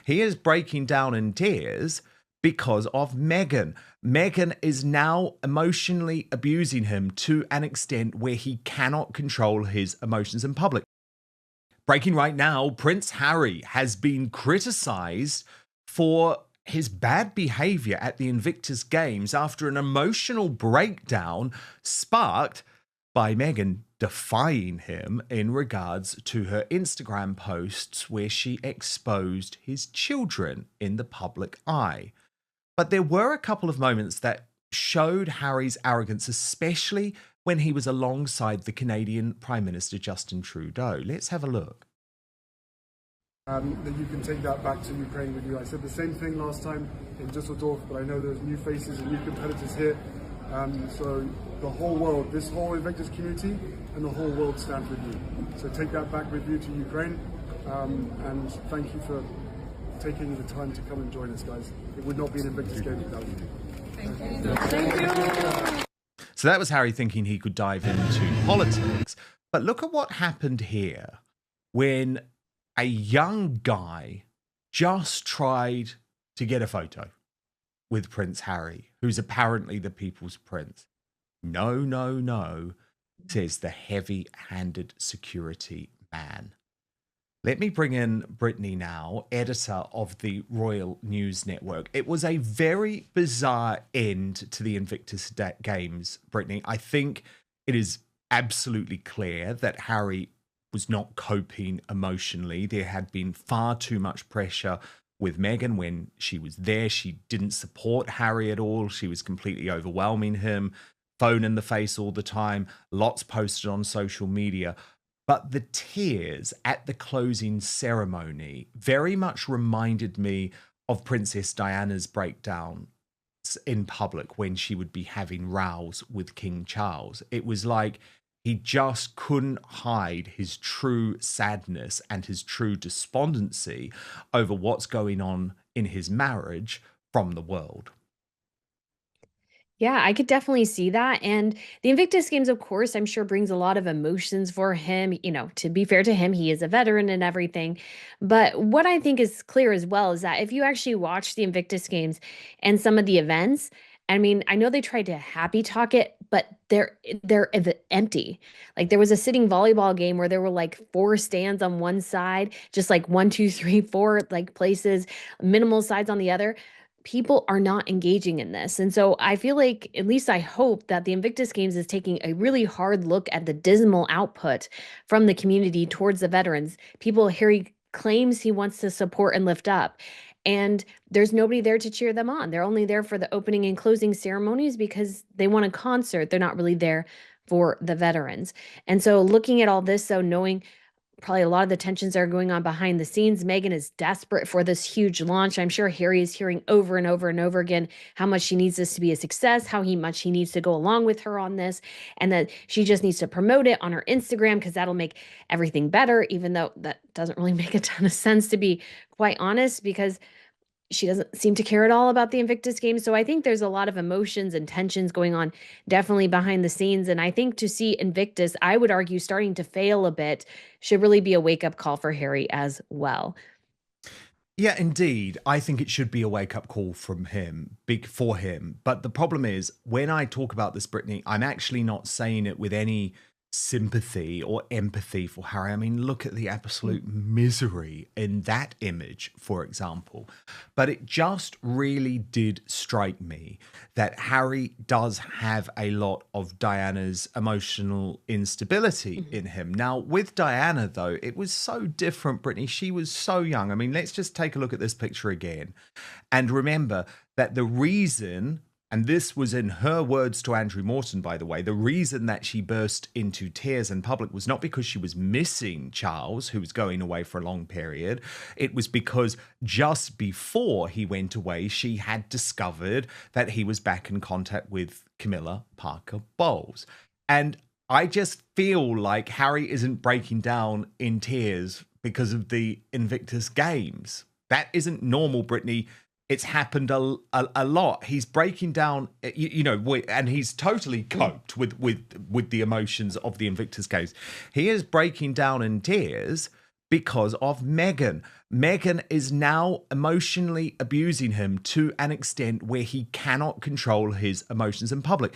He is breaking down in tears because of Meghan. Meghan is now emotionally abusing him to an extent where he cannot control his emotions in public. Breaking right now, Prince Harry has been criticised for his bad behaviour at the Invictus Games after an emotional breakdown sparked by Meghan defying him in regards to her Instagram posts where she exposed his children in the public eye. But there were a couple of moments that showed Harry's arrogance, especially when he was alongside the Canadian Prime Minister Justin Trudeau. Let's have a look. That you can take that back to Ukraine with you. I said the same thing last time in Düsseldorf, but I know there's new faces and new competitors here. So the whole world, this whole Invictus community and the whole world stand with you. So take that back with you to Ukraine. And thank you for taking the time to come and join us, guys. It would not be an Invictus game without you. Thank you. So that was Harry thinking he could dive into politics. But look at what happened here when a young guy just tried to get a photo with Prince Harry, who's apparently the people's prince. No, no, no, says the heavy-handed security man. Let me bring in Brittany now, editor of the Royal News Network. It was a very bizarre end to the Invictus Games, Brittany. I think it is absolutely clear that Harry was not coping emotionally. There had been far too much pressure with Meghan when she was there. She didn't support Harry at all. She was completely overwhelming him, phone in the face all the time, lots posted on social media. But the tears at the closing ceremony very much reminded me of Princess Diana's breakdown in public when she would be having rows with King Charles. It was like he just couldn't hide his true sadness and his true despondency over what's going on in his marriage from the world. Yeah, I could definitely see that. And the Invictus Games, of course, I'm sure brings a lot of emotions for him. You know, to be fair to him, he is a veteran and everything. But what I think is clear as well is that if you actually watch the Invictus Games and some of the events, I mean, I know they tried to happy talk it, but they're empty. Like there was a sitting volleyball game where there were like 4 stands on one side, just like 1, 2, 3, 4 like places, minimal sides on the other. People are not engaging in this. And so I feel like, at least I hope, that the Invictus Games is taking a really hard look at the dismal output from the community towards the veterans. People Harry claims he wants to support and lift up. And there's nobody there to cheer them on. They're only there for the opening and closing ceremonies because they want a concert. They're not really there for the veterans. And so looking at all this, so knowing probably a lot of the tensions are going on behind the scenes. Meghan is desperate for this huge launch. I'm sure Harry is hearing over and over and over again how much she needs this to be a success, how much he needs to go along with her on this, and that she just needs to promote it on her Instagram because that'll make everything better, even though that doesn't really make a ton of sense, to be quite honest, because she doesn't seem to care at all about the Invictus Games. So I think there's a lot of emotions and tensions going on definitely behind the scenes. And I think to see Invictus, I would argue, starting to fail a bit should really be a wake-up call for Harry as well. Yeah, indeed. I think it should be a wake-up call from him, big for him. But the problem is, when I talk about this, Brittany, I'm actually not saying it with any sympathy or empathy for Harry. I mean, look at the absolute misery in that image, for example. But it just really did strike me that Harry does have a lot of Diana's emotional instability in him. Now, with Diana, though, it was so different, Brittany. She was so young. I mean, let's just take a look at this picture again. And remember that the reason, and this was in her words to Andrew Morton, by the way, the reason that she burst into tears in public was not because she was missing Charles, who was going away for a long period. It was because just before he went away, she had discovered that he was back in contact with Camilla Parker Bowles. And I just feel like Harry isn't breaking down in tears because of the Invictus Games. That isn't normal, Brittany. It's happened a lot. He's breaking down, and he's totally coped with the emotions of the Invictus Games. He is breaking down in tears because of Meghan. Meghan is now emotionally abusing him to an extent where he cannot control his emotions in public.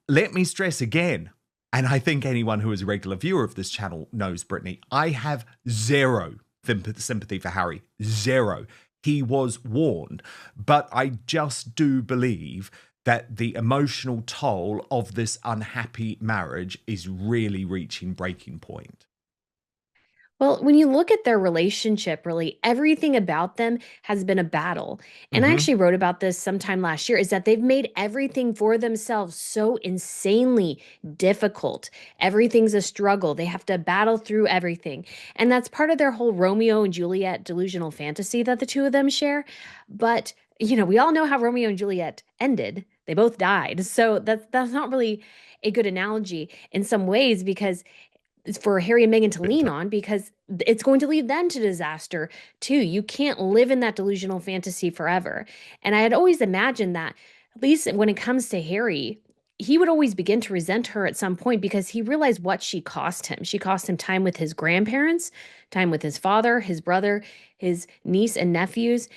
Let me stress again, and I think anyone who is a regular viewer of this channel knows, Brittany, I have zero sympathy for Harry. Zero. He was warned. But I just do believe that the emotional toll of this unhappy marriage is really reaching breaking point. Well, when you look at their relationship, really, everything about them has been a battle. And I actually wrote about this sometime last year, is that they've made everything for themselves so insanely difficult. Everything's a struggle. They have to battle through everything. And that's part of their whole Romeo and Juliet delusional fantasy that the two of them share. But, we all know how Romeo and Juliet ended. They both died. So that's not really a good analogy in some ways, because it's for Harry and Meghan to lean on, because it's going to lead them to disaster too. You can't live in that delusional fantasy forever. And I had always imagined that, at least when it comes to Harry, he would always begin to resent her at some point, because he realized what she cost him. She cost him time with his grandparents, time with his father, his brother, his niece and nephews.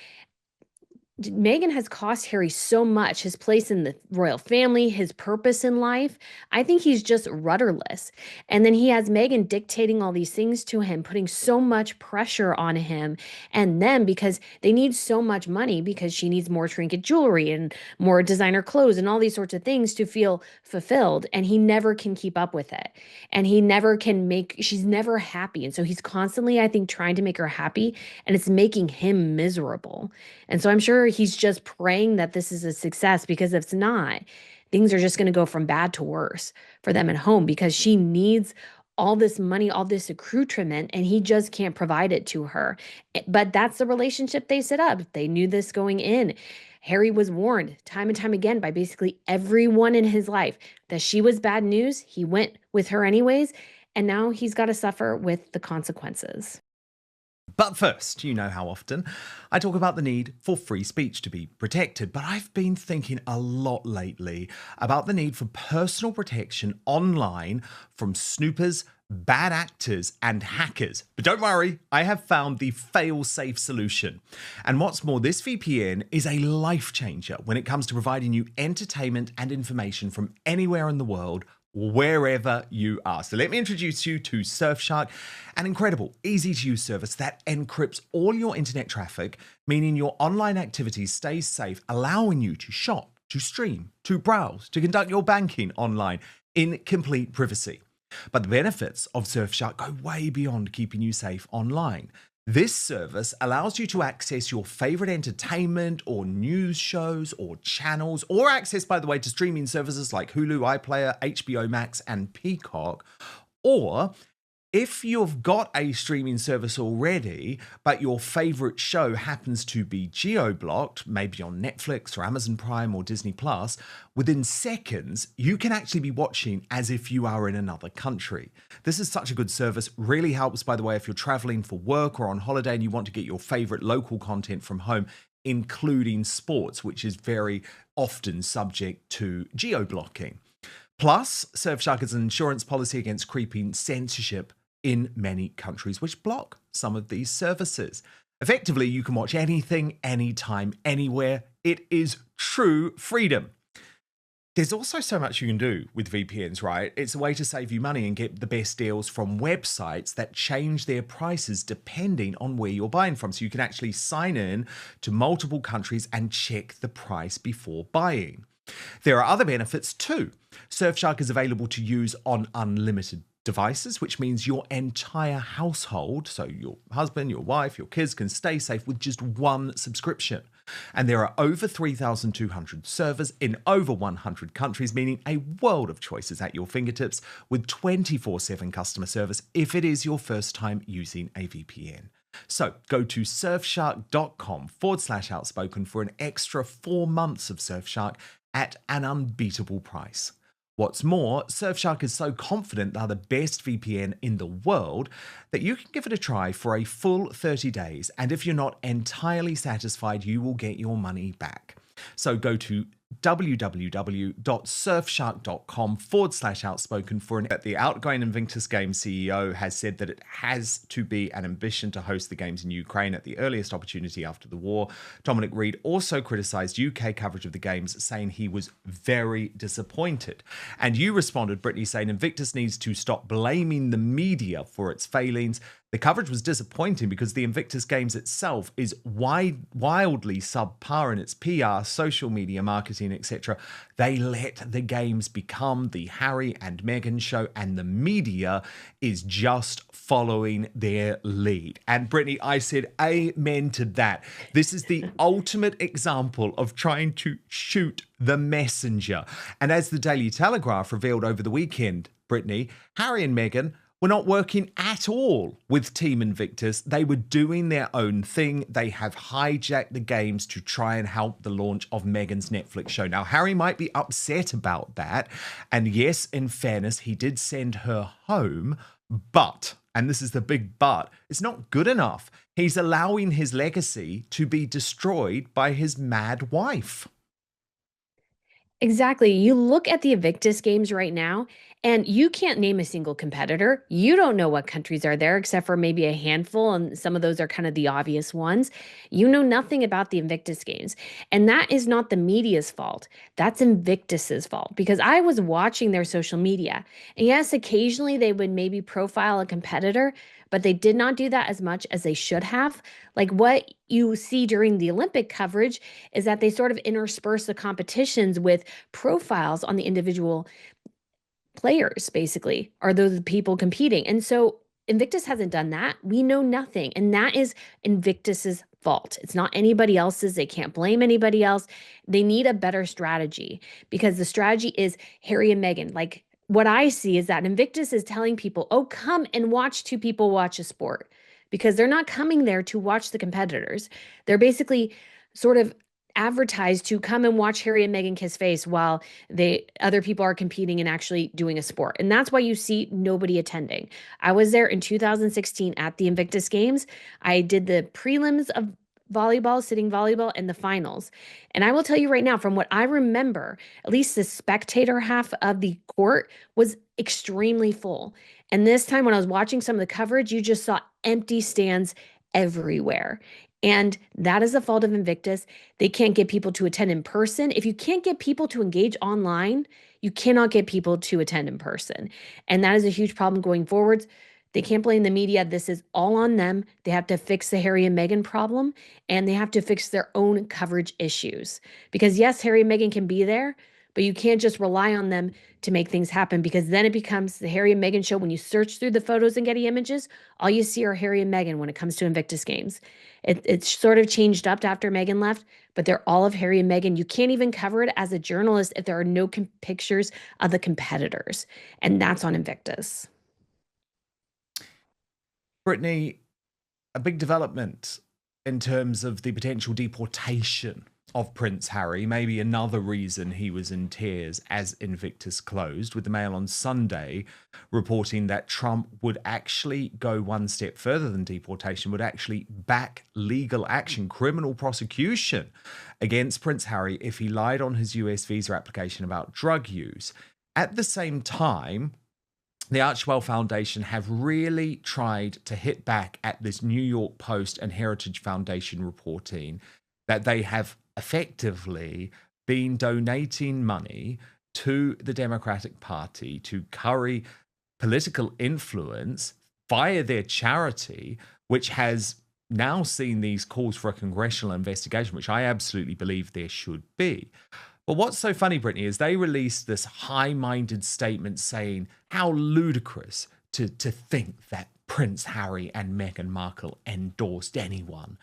Meghan has cost Harry so much, his place in the royal family, his purpose in life. I think he's just rudderless. And then he has Meghan dictating all these things to him, putting so much pressure on him and them, because they need so much money, because she needs more trinket jewelry and more designer clothes and all these sorts of things to feel fulfilled. And he never can keep up with it. And he never can she's never happy. And so he's constantly, I think, trying to make her happy, and it's making him miserable. And so I'm sure he's just praying that this is a success, because if it's not, things are just going to go from bad to worse for them at home, because she needs all this money, all this accoutrement, and he just can't provide it to her. But that's the relationship they set up. They knew this going in. Harry was warned time and time again by basically everyone in his life that she was bad news. He went with her anyways, and now he's got to suffer with the consequences. But first, you know how often I talk about the need for free speech to be protected, but I've been thinking a lot lately about the need for personal protection online from snoopers, bad actors, and hackers. But don't worry, I have found the fail-safe solution. And what's more, this VPN is a life changer when it comes to providing you entertainment and information from anywhere in the world, wherever you are. So let me introduce you to Surfshark, an incredible, easy-to-use service that encrypts all your internet traffic, meaning your online activities stay safe, allowing you to shop, to stream, to browse, to conduct your banking online in complete privacy. But the benefits of Surfshark go way beyond keeping you safe online. This service allows you to access your favorite entertainment or news shows or channels, or access, by the way, to streaming services like Hulu, iPlayer, HBO Max, and Peacock. Or if you've got a streaming service already, but your favorite show happens to be geo-blocked, maybe on Netflix or Amazon Prime or Disney Plus, within seconds, you can actually be watching as if you are in another country. This is such a good service. Really helps, by the way, if you're traveling for work or on holiday and you want to get your favorite local content from home, including sports, which is very often subject to geo-blocking. Plus, Surfshark is an insurance policy against creeping censorship in many countries which block some of these services. Effectively, you can watch anything, anytime, anywhere. It is true freedom. There's also so much you can do with VPNs, right? It's a way to save you money and get the best deals from websites that change their prices depending on where you're buying from. So you can actually sign in to multiple countries and check the price before buying. There are other benefits too. Surfshark is available to use on unlimited devices, which means your entire household, so your husband, your wife, your kids, can stay safe with just one subscription. And there are over 3,200 servers in over 100 countries, meaning a world of choices at your fingertips with 24/7 customer service if it is your first time using a VPN. So go to surfshark.com/outspoken for an extra 4 months of Surfshark at an unbeatable price. What's more, Surfshark is so confident they're the best VPN in the world that you can give it a try for a full 30 days. And if you're not entirely satisfied, you will get your money back. So go to www.surfshark.com/outspoken for that the outgoing Invictus Games CEO has said that it has to be an ambition to host the games in Ukraine at the earliest opportunity after the war. Dominic Reid also criticised UK coverage of the games, saying he was very disappointed. And you responded, Brittany, saying Invictus needs to stop blaming the media for its failings. The coverage was disappointing because the Invictus Games itself is wildly subpar in its PR, social media, marketing, etc. They let the games become the Harry and Meghan show, and the media is just following their lead. And Brittany, I said amen to that. This is the ultimate example of trying to shoot the messenger. And as the Daily Telegraph revealed over the weekend, Brittany, Harry and Meghan were not working at all with Team Invictus. They were doing their own thing. They have hijacked the games to try and help the launch of Meghan's Netflix show. Now, Harry might be upset about that. And yes, in fairness, he did send her home. But, and this is the big but, it's not good enough. He's allowing his legacy to be destroyed by his mad wife. Exactly. You look at the Invictus Games right now, and you can't name a single competitor. You don't know what countries are there, except for maybe a handful, and some of those are kind of the obvious ones. You know nothing about the Invictus Games. And that is not the media's fault. That's Invictus's fault, because I was watching their social media. And yes, occasionally they would maybe profile a competitor, but they did not do that as much as they should have. Like what you see during the Olympic coverage is that they sort of intersperse the competitions with profiles on the individual players, basically, are those people competing. And so Invictus hasn't done that. We know nothing. And that is Invictus's fault. It's not anybody else's. They can't blame anybody else. They need a better strategy, because the strategy is Harry and Meghan. Like, what I see is that Invictus is telling people, oh, come and watch two people watch a sport, because they're not coming there to watch the competitors. They're basically sort of advertised to come and watch Harry and Meghan kiss face while other people are competing and actually doing a sport. And that's why you see nobody attending. I was there in 2016 at the Invictus Games. I did the prelims of volleyball, sitting volleyball, and the finals. And I will tell you right now, from what I remember, at least the spectator half of the court was extremely full. And this time when I was watching some of the coverage, you just saw empty stands everywhere. And that is the fault of Invictus. They can't get people to attend in person. If you can't get people to engage online, you cannot get people to attend in person. And that is a huge problem going forwards. They can't blame the media. This is all on them. They have to fix the Harry and Meghan problem, and they have to fix their own coverage issues. Because yes, Harry and Meghan can be there, but you can't just rely on them to make things happen, because then it becomes the Harry and Meghan show. When you search through the photos and Getty Images, all you see are Harry and Meghan when it comes to Invictus Games. It's sort of changed up after Meghan left, but they're all of Harry and Meghan. You can't even cover it as a journalist if there are no pictures of the competitors, and that's on Invictus. Brittany, a big development in terms of the potential deportation of Prince Harry, maybe another reason he was in tears as Invictus closed, with the Mail on Sunday reporting that Trump would actually go one step further than deportation, would actually back legal action, criminal prosecution against Prince Harry if he lied on his US visa application about drug use. At the same time, the Archewell Foundation have really tried to hit back at this New York Post and Heritage Foundation reporting that they have effectively been donating money to the Democratic Party to curry political influence via their charity, which has now seen these calls for a congressional investigation, which I absolutely believe there should be. But what's so funny, Brittany, is they released this high-minded statement saying how ludicrous to think that Prince Harry and Meghan Markle endorsed anyone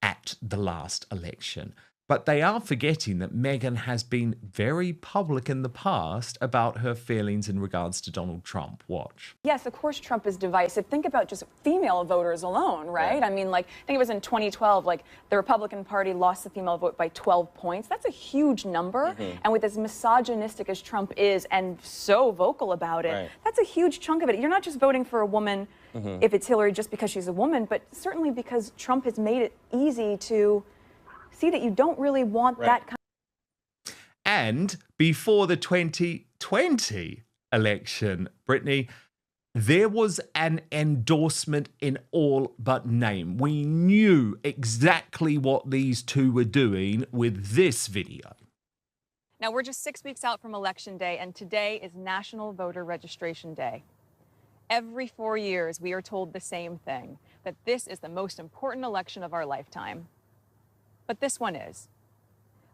at the last election. But they are forgetting that Meghan has been very public in the past about her feelings in regards to Donald Trump. Watch. Yes, of course Trump is divisive. Think about just female voters alone, right? Yeah. I mean, like, I think it was in 2012, like, the Republican Party lost the female vote by 12 points. That's a huge number. Mm-hmm. And with as misogynistic as Trump is and so vocal about it, that's a huge chunk of it. You're not just voting for a woman if it's Hillary just because she's a woman, but certainly because Trump has made it easy to see that you don't really want that kind And before the 2020 election, Brittany, there was an endorsement in all but name. We knew exactly what these two were doing with this video. Now, we're just 6 weeks out from Election Day, and today is National Voter Registration Day. Every 4 years, we are told the same thing, that this is the most important election of our lifetime. But this one is.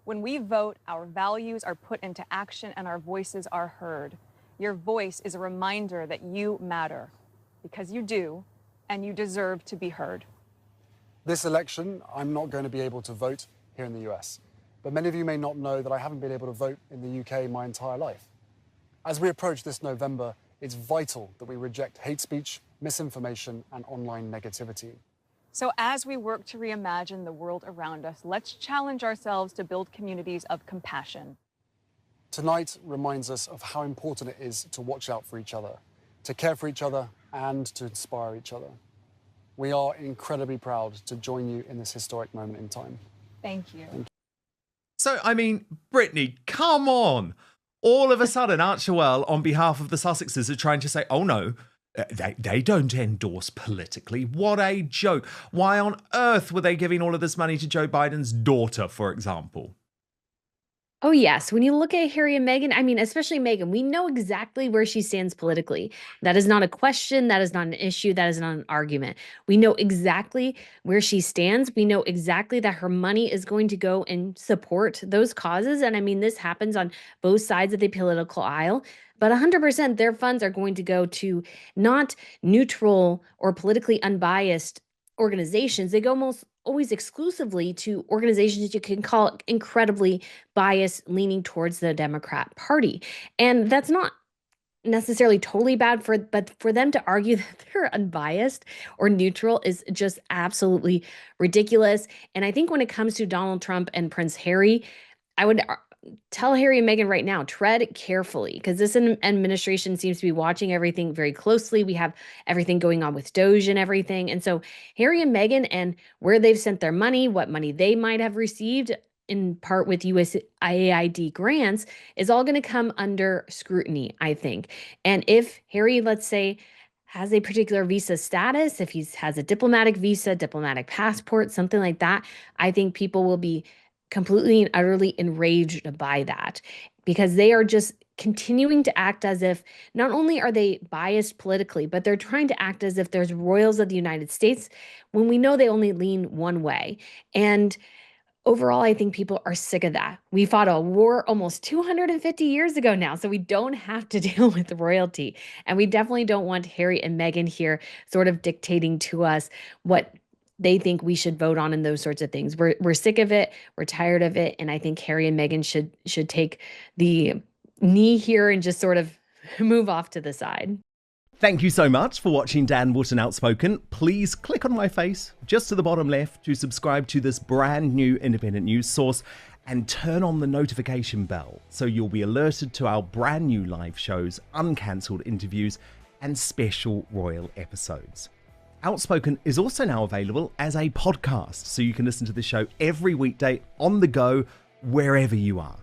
When we vote, our values are put into action and our voices are heard. Your voice is a reminder that you matter, because you do, and you deserve to be heard. This election, I'm not going to be able to vote here in the US. But many of you may not know that I haven't been able to vote in the UK my entire life. As we approach this November, it's vital that we reject hate speech, misinformation, and online negativity. So as we work to reimagine the world around us, let's challenge ourselves to build communities of compassion. Tonight reminds us of how important it is to watch out for each other, to care for each other, and to inspire each other. We are incredibly proud to join you in this historic moment in time. Thank you. So, I mean, Brittany, come on. All of a sudden, Archewell, on behalf of the Sussexes, are trying to say, oh no, they don't endorse politically. What a joke. Why on earth were they giving all of this money to Joe Biden's daughter, for example? Oh, yes. When you look at Harry and Meghan, I mean, especially Meghan, we know exactly where she stands politically. That is not a question. That is not an issue. That is not an argument. We know exactly where she stands. We know exactly that her money is going to go and support those causes. And I mean, this happens on both sides of the political aisle. But 100% their funds are going to go to not neutral or politically unbiased organizations. They go almost always exclusively to organizations you can call incredibly biased, leaning towards the Democrat Party. And that's not necessarily totally bad but for them to argue that they're unbiased or neutral is just absolutely ridiculous. And I think when it comes to Donald Trump and Prince Harry, I would tell Harry and Meghan right now, tread carefully, because this administration seems to be watching everything very closely. We have everything going on with Doge and everything. And so Harry and Meghan and where they've sent their money, what money they might have received in part with USAID grants is all going to come under scrutiny, I think. And if Harry, let's say, has a particular visa status, if he has a diplomatic visa, diplomatic passport, something like that, I think people will be completely and utterly enraged by that, because they are just continuing to act as if not only are they biased politically, but they're trying to act as if there's royals of the United States when we know they only lean one way. And overall, I think people are sick of that. We fought a war almost 250 years ago now, so we don't have to deal with royalty. And we definitely don't want Harry and Meghan here sort of dictating to us what they think we should vote on and those sorts of things. We're sick of it. We're tired of it. And I think Harry and Meghan should take the knee here and just sort of move off to the side. Thank you so much for watching Dan Wootton Outspoken. Please click on my face just to the bottom left to subscribe to this brand new independent news source and turn on the notification bell so you'll be alerted to our brand new live shows, uncancelled interviews, and special royal episodes. Outspoken is also now available as a podcast, so you can listen to the show every weekday on the go, wherever you are.